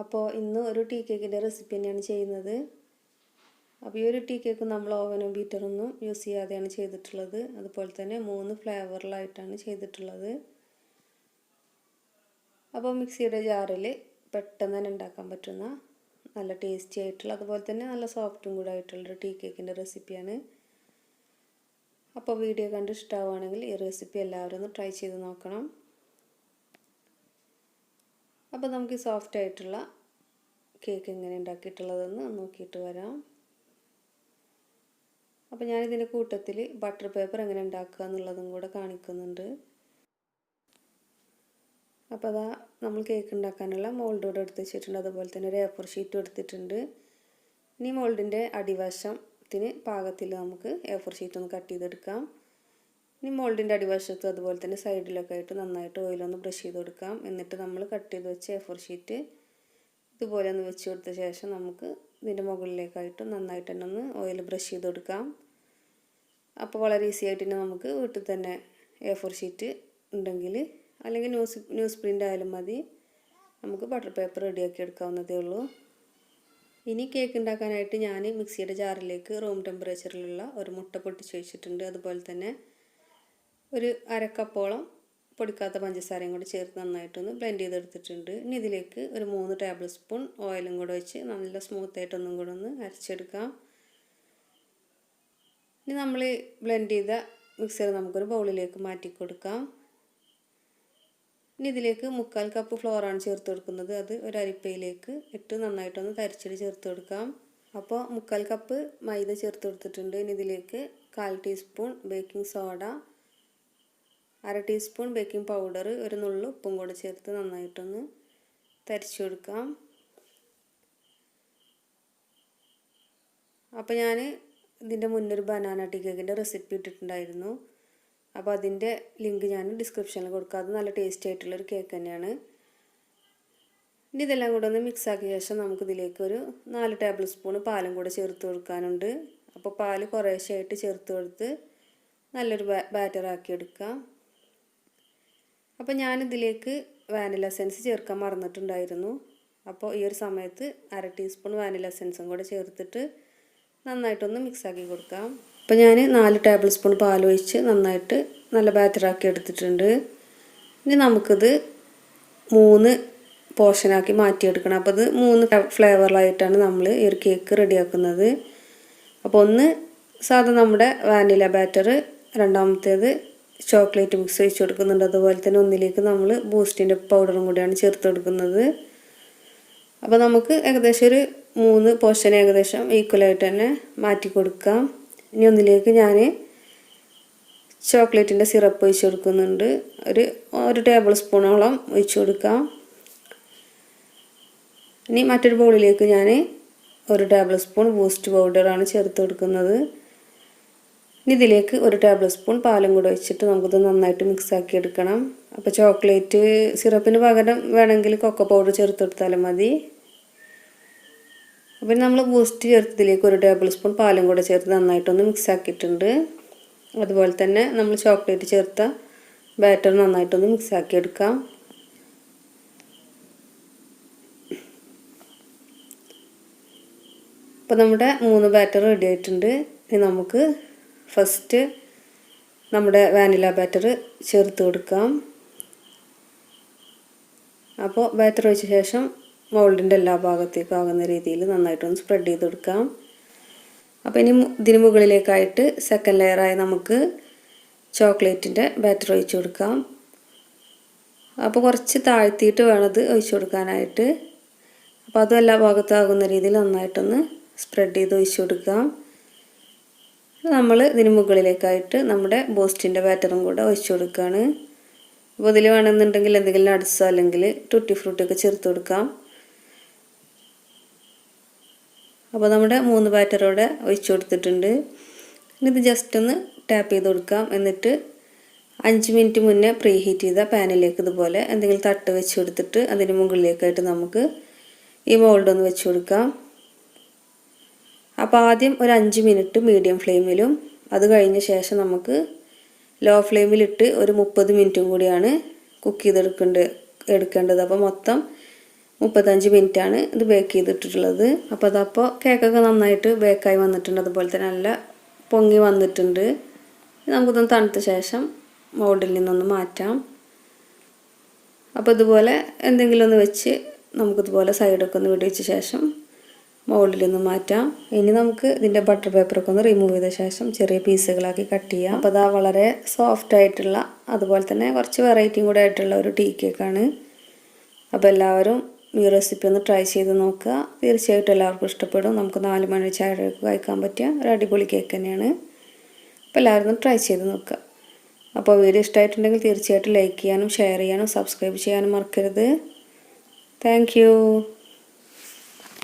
അപ്പോൾ ഇന്ന് ഒരു ടീ കേക്കിൻ്റെ റെസിപ്പി തന്നെയാണ് ചെയ്യുന്നത്. അപ്പോൾ ഈ ഒരു ടീ കേക്ക് നമ്മൾ ഓവനും ബീറ്ററൊന്നും യൂസ് ചെയ്യാതെയാണ് ചെയ്തിട്ടുള്ളത്. അതുപോലെ തന്നെ 3 ഫ്ലേവറിലായിട്ടാണ് ചെയ്തിട്ടുള്ളത്. അപ്പോൾ മിക്സിയുടെ ജാറിൽ പെട്ടെന്ന് തന്നെ ഉണ്ടാക്കാൻ പറ്റുന്ന നല്ല ടേസ്റ്റി ആയിട്ടുള്ള അതുപോലെ തന്നെ നല്ല സോഫ്റ്റും കൂടെ ആയിട്ടുള്ളൊരു ടീ കേക്കിൻ്റെ റെസിപ്പിയാണ്. അപ്പോൾ വീഡിയോ കണ്ട് ഇഷ്ടമാവുകയാണെങ്കിൽ ഈ റെസിപ്പി എല്ലാവരും ഒന്ന് ട്രൈ ചെയ്ത് നോക്കണം. അപ്പോൾ നമുക്ക് സോഫ്റ്റ് ആയിട്ടുള്ള കേക്ക് എങ്ങനെ ഉണ്ടാക്കിയിട്ടുള്ളതെന്ന് നോക്കിയിട്ട് വരാം. അപ്പോൾ ഞാനിതിൻ്റെ കൂട്ടത്തിൽ ബട്ടർ പേപ്പർ എങ്ങനെ ഉണ്ടാക്കുക എന്നുള്ളതും കൂടെ കാണിക്കുന്നുണ്ട്. അപ്പോൾ അതാ നമ്മൾ കേക്ക് ഉണ്ടാക്കാനുള്ള മോൾഡ് കൂടെ എടുത്ത് വെച്ചിട്ടുണ്ട്. അതുപോലെ തന്നെ ഒരു A4 ഷീറ്റും എടുത്തിട്ടുണ്ട്. ഇനി മോൾഡിൻ്റെ അടിവശത്തിന് പാകത്തിൽ നമുക്ക് A4 ഷീറ്റ് ഒന്ന് കട്ട് ചെയ്തെടുക്കാം. ഇനി മോൾഡിൻ്റെ അടിവശത്തും അതുപോലെ തന്നെ സൈഡിലൊക്കെ ആയിട്ട് നന്നായിട്ട് ഓയിലൊന്ന് ബ്രഷ് ചെയ്ത് കൊടുക്കാം. എന്നിട്ട് നമ്മൾ കട്ട് ചെയ്ത് വെച്ച A4 ഷീറ്റ് ഇതുപോലെ ഒന്ന് വെച്ച് കൊടുത്ത ശേഷം നമുക്ക് ഇതിൻ്റെ മുകളിലേക്കായിട്ട് നന്നായിട്ട് തന്നെ ഒന്ന് ഓയിൽ ബ്രഷ് ചെയ്ത് കൊടുക്കാം. അപ്പോൾ വളരെ ഈസി ആയിട്ട് തന്നെ നമുക്ക് വീട്ടിൽ തന്നെ A4 ഷീറ്റ് ഉണ്ടെങ്കിൽ അല്ലെങ്കിൽ ന്യൂസ് പ്രിൻ്റ് ആയാലും മതി, നമുക്ക് ബട്ടർ പേപ്പർ റെഡിയാക്കി എടുക്കാവുന്നതേ ഉള്ളൂ. ഇനി കേക്ക് ഉണ്ടാക്കാനായിട്ട് ഞാൻ മിക്സിയുടെ ജാറിലേക്ക് റൂം ടെമ്പറേച്ചറിലുള്ള ഒരു മുട്ട പൊട്ടിച്ച് വെച്ചിട്ടുണ്ട്. അതുപോലെ തന്നെ ഒരു 1/2 കപ്പോളം പൊടിക്കാത്ത പഞ്ചസാരയും കൂടി ചേർത്ത് നന്നായിട്ടൊന്ന് ബ്ലെൻഡ് ചെയ്തെടുത്തിട്ടുണ്ട്. ഇനി ഇതിലേക്ക് ഒരു 3 ടേബിൾ സ്പൂൺ ഓയിലും കൂടെ വെച്ച് നല്ല സ്മൂത്തായിട്ടൊന്നും കൂടെ ഒന്ന് അരച്ചെടുക്കാം. ഇനി നമ്മൾ ബ്ലെൻഡ് ചെയ്ത മിക്സർ നമുക്കൊരു ബൗളിലേക്ക് മാറ്റി കൊടുക്കാം. ഇനി ഇതിലേക്ക് 1/4 കപ്പ് ഫ്ലോറാണ് ചേർത്ത് കൊടുക്കുന്നത്. അത് ഒരു അരിപ്പയിലേക്ക് ഇട്ട് നന്നായിട്ടൊന്ന് തരിച്ചിട്ട് ചേർത്ത് കൊടുക്കാം. അപ്പോൾ 1/4 കപ്പ് മൈദ ചേർത്ത് കൊടുത്തിട്ടുണ്ട്. ഇനി ഇതിലേക്ക് 1/4 teaspoon baking soda, 1/2 teaspoon baking powder, ഒരു നുള്ളു ഉപ്പും കൂടെ ചേർത്ത് നന്നായിട്ടൊന്ന് തരിച്ചു കൊടുക്കാം. അപ്പോൾ ഞാൻ ഇതിൻ്റെ മുന്നൊരു ബനാന ടീ കേക്കിൻ്റെ റെസിപ്പി ഇട്ടിട്ടുണ്ടായിരുന്നു. അപ്പോൾ അതിൻ്റെ ലിങ്ക് ഞാൻ ഡിസ്ക്രിപ്ഷനിൽ കൊടുക്കാം. അത് നല്ല ടേസ്റ്റി ആയിട്ടുള്ളൊരു കേക്ക് തന്നെയാണ്. ഇനി ഇതെല്ലാം കൂടെ ഒന്ന് മിക്സ് ആക്കിയ ശേഷം നമുക്കിതിലേക്ക് ഒരു 4 ടേബിൾ സ്പൂൺ പാലും കൂടെ ചേർത്ത് കൊടുക്കാനുണ്ട്. അപ്പോൾ പാല് കുറേശ്ശെയായിട്ട് ചേർത്ത് കൊടുത്ത് നല്ലൊരു ബാറ്റർ ആക്കി എടുക്കാം. അപ്പോൾ ഞാനിതിലേക്ക് വാനില എസൻസ് ചേർക്കാൻ മറന്നിട്ടുണ്ടായിരുന്നു. അപ്പോൾ ഈ ഒരു സമയത്ത് 1/2 ടീസ്പൂൺ വാനില എസൻസും കൂടെ ചേർത്തിട്ട് നന്നായിട്ടൊന്ന് മിക്സാക്കി കൊടുക്കാം. അപ്പോൾ ഞാൻ 4 ടേബിൾ സ്പൂൺ പാൽ ഒഴിച്ച് നന്നായിട്ട് നല്ല ബാറ്ററാക്കി എടുത്തിട്ടുണ്ട്. ഇനി നമുക്കിത് 3 പോർഷനാക്കി മാറ്റിയെടുക്കണം. അപ്പോൾ ഇത് 3 ഫ്ലേവറിലായിട്ടാണ് നമ്മൾ ഈ ഒരു കേക്ക് റെഡിയാക്കുന്നത്. അപ്പോൾ ഒന്ന് സാധാ നമ്മുടെ വാനില ബാറ്റർ, രണ്ടാമത്തേത് ചോക്ലേറ്റ് മിക്സ് ഒഴിച്ച് കൊടുക്കുന്നുണ്ട്. അതുപോലെ തന്നെ ഒന്നിലേക്ക് നമ്മൾ ബൂസ്റ്റിൻ്റെ പൗഡറും കൂടിയാണ് ചേർത്ത് കൊടുക്കുന്നത്. അപ്പോൾ നമുക്ക് ഏകദേശം ഒരു 3 പോർഷൻ ഏകദേശം ഈക്വലായിട്ട് തന്നെ മാറ്റി കൊടുക്കാം. ഇനി ഒന്നിലേക്ക് ഞാൻ ചോക്ലേറ്റിൻ്റെ സിറപ്പ് ഒഴിച്ച് കൊടുക്കുന്നുണ്ട്. ഒരു ടേബിൾ സ്പൂണോളം ഒഴിച്ച് കൊടുക്കാം. ഇനി മറ്റൊരു ബൗളിലേക്ക് ഞാൻ 1 ടേബിൾ സ്പൂൺ ബൂസ്റ്റ് പൗഡറാണ് ചേർത്ത് കൊടുക്കുന്നത്. ഇനി ഇതിലേക്ക് 1 ടേബിൾ സ്പൂൺ പാലും കൂടെ ഒഴിച്ചിട്ട് നമുക്കിത് നന്നായിട്ട് മിക്സാക്കി എടുക്കണം. അപ്പോൾ ചോക്ലേറ്റ് സിറപ്പിന് പകരം വേണമെങ്കിൽ കൊക്കോ പൗഡർ ചേർത്ത് കൊടുത്താലും മതി. അപ്പോൾ നമ്മൾ ബൂസ്റ്റ് ചേർത്തതിലേക്ക് 1 ടേബിൾ സ്പൂൺ പാലും കൂടെ ചേർത്ത് നന്നായിട്ടൊന്ന് മിക്സാക്കിയിട്ടുണ്ട്. അതുപോലെ തന്നെ നമ്മൾ ചോക്ലേറ്റ് ചേർത്ത ബാറ്റർ നന്നായിട്ടൊന്ന് മിക്സാക്കി എടുക്കാം. അപ്പോൾ നമ്മുടെ 3 ബാറ്റർ റെഡി ആയിട്ടുണ്ട്. ഇനി നമുക്ക് ഫസ്റ്റ് നമ്മുടെ വാനില ബാറ്റർ ചേർത്ത് കൊടുക്കാം. അപ്പോൾ ബാറ്റർ ഒഴിച്ച ശേഷം മോൾഡിൻ്റെ എല്ലാ ഭാഗത്തേക്കും ആകുന്ന രീതിയിൽ നന്നായിട്ടൊന്ന് സ്പ്രെഡ് ചെയ്ത് കൊടുക്കാം. അപ്പോൾ ഇനി ഇതിന് മുകളിലേക്കായിട്ട് സെക്കൻഡ് ലെയറായി നമുക്ക് ചോക്ലേറ്റിൻ്റെ ബാറ്റർ ഒഴിച്ച് കൊടുക്കാം. അപ്പോൾ കുറച്ച് താഴ്ത്തിയിട്ട് വേണം ഇത് ഒഴിച്ച് കൊടുക്കാനായിട്ട്. അപ്പോൾ അതും എല്ലാ ഭാഗത്തും ആകുന്ന രീതിയിൽ നന്നായിട്ടൊന്ന് സ്പ്രെഡ് ചെയ്ത് ഒഴിച്ച് കൊടുക്കാം. നമ്മൾ ഇതിന് മുകളിലേക്കായിട്ട് നമ്മുടെ ബൂസ്റ്റിൻ്റെ ബാറ്ററും കൂടെ ഒഴിച്ച് കൊടുക്കുകയാണ്. അപ്പോൾ ഇതിൽ വേണമെന്നുണ്ടെങ്കിൽ എന്തെങ്കിലും നട്ട്സോ അല്ലെങ്കിൽ ടൂട്ടി ഫ്രൂട്ടൊക്കെ ചേർത്ത് കൊടുക്കാം. അപ്പോൾ നമ്മുടെ 3 ബാറ്ററോടെ ഒഴിച്ച് കൊടുത്തിട്ടുണ്ട്. ഇനി ഇത് ജസ്റ്റ് ഒന്ന് ടാപ്പ് ചെയ്ത് കൊടുക്കാം. എന്നിട്ട് 5 മിനിറ്റ് മുന്നേ പ്രീ ഹീറ്റ് ചെയ്ത പാനിലേക്ക് ഇതുപോലെ എന്തെങ്കിലും തട്ട് വെച്ച് കൊടുത്തിട്ട് അതിന് മുകളിലേക്കായിട്ട് നമുക്ക് ഈ മോൾഡ് ഒന്ന് വെച്ച് കൊടുക്കാം. അപ്പോൾ ആദ്യം ഒരു 5 മിനിറ്റ് മീഡിയം ഫ്ലെയിമിലും അത് കഴിഞ്ഞ ശേഷം നമുക്ക് ലോ ഫ്ലെയിമിലിട്ട് ഒരു 30 മിനിറ്റും കൂടിയാണ് കുക്ക് ചെയ്തെടുക്കേണ്ടത്. അപ്പോൾ മൊത്തം 35 മിനിറ്റാണ് ഇത് ബേക്ക് ചെയ്തിട്ടുള്ളത്. അപ്പോൾ അതപ്പോൾ കേക്കൊക്കെ നന്നായിട്ട് ബേക്കായി വന്നിട്ടുണ്ട്. അതുപോലെ തന്നെ നല്ല പൊങ്ങി വന്നിട്ടുണ്ട്. നമുക്കിതൊന്ന് തണുത്ത ശേഷം മോൾഡിൽ നിന്നൊന്ന് മാറ്റാം. അപ്പോൾ ഇതുപോലെ എന്തെങ്കിലും ഒന്ന് വെച്ച് നമുക്കിതുപോലെ സൈഡൊക്കെ ഒന്ന് വിടിച്ച ശേഷം മോൾഡിൽ നിന്ന് മാറ്റാം. ഇനി നമുക്ക് ഇതിൻ്റെ ബട്ടർ പേപ്പറൊക്കെ ഒന്ന് റിമൂവ് ചെയ്ത ശേഷം ചെറിയ പീസുകളാക്കി കട്ട് ചെയ്യാം. അപ്പോൾ അതാ വളരെ സോഫ്റ്റ് ആയിട്ടുള്ള അതുപോലെ തന്നെ കുറച്ച് വെറൈറ്റിയും കൂടെ ആയിട്ടുള്ള ഒരു ടീ കേക്കാണ്. അപ്പോൾ എല്ലാവരും ഈ റെസിപ്പി ഒന്ന് ട്രൈ ചെയ്ത് നോക്കുക. തീർച്ചയായിട്ടും എല്ലാവർക്കും ഇഷ്ടപ്പെടും. നമുക്ക് 4 മണി ചായക്ക് കഴിക്കാൻ പറ്റിയ ഒരു അടിപൊളി കേക്ക് തന്നെയാണ്. അപ്പോൾ എല്ലാവരും ഒന്ന് ട്രൈ ചെയ്ത് നോക്കുക. അപ്പോൾ വീഡിയോ ഇഷ്ടമായിട്ടുണ്ടെങ്കിൽ തീർച്ചയായിട്ടും ലൈക്ക് ചെയ്യാനും ഷെയർ ചെയ്യാനും സബ്സ്ക്രൈബ് ചെയ്യാനും മറക്കരുത്. Thank you.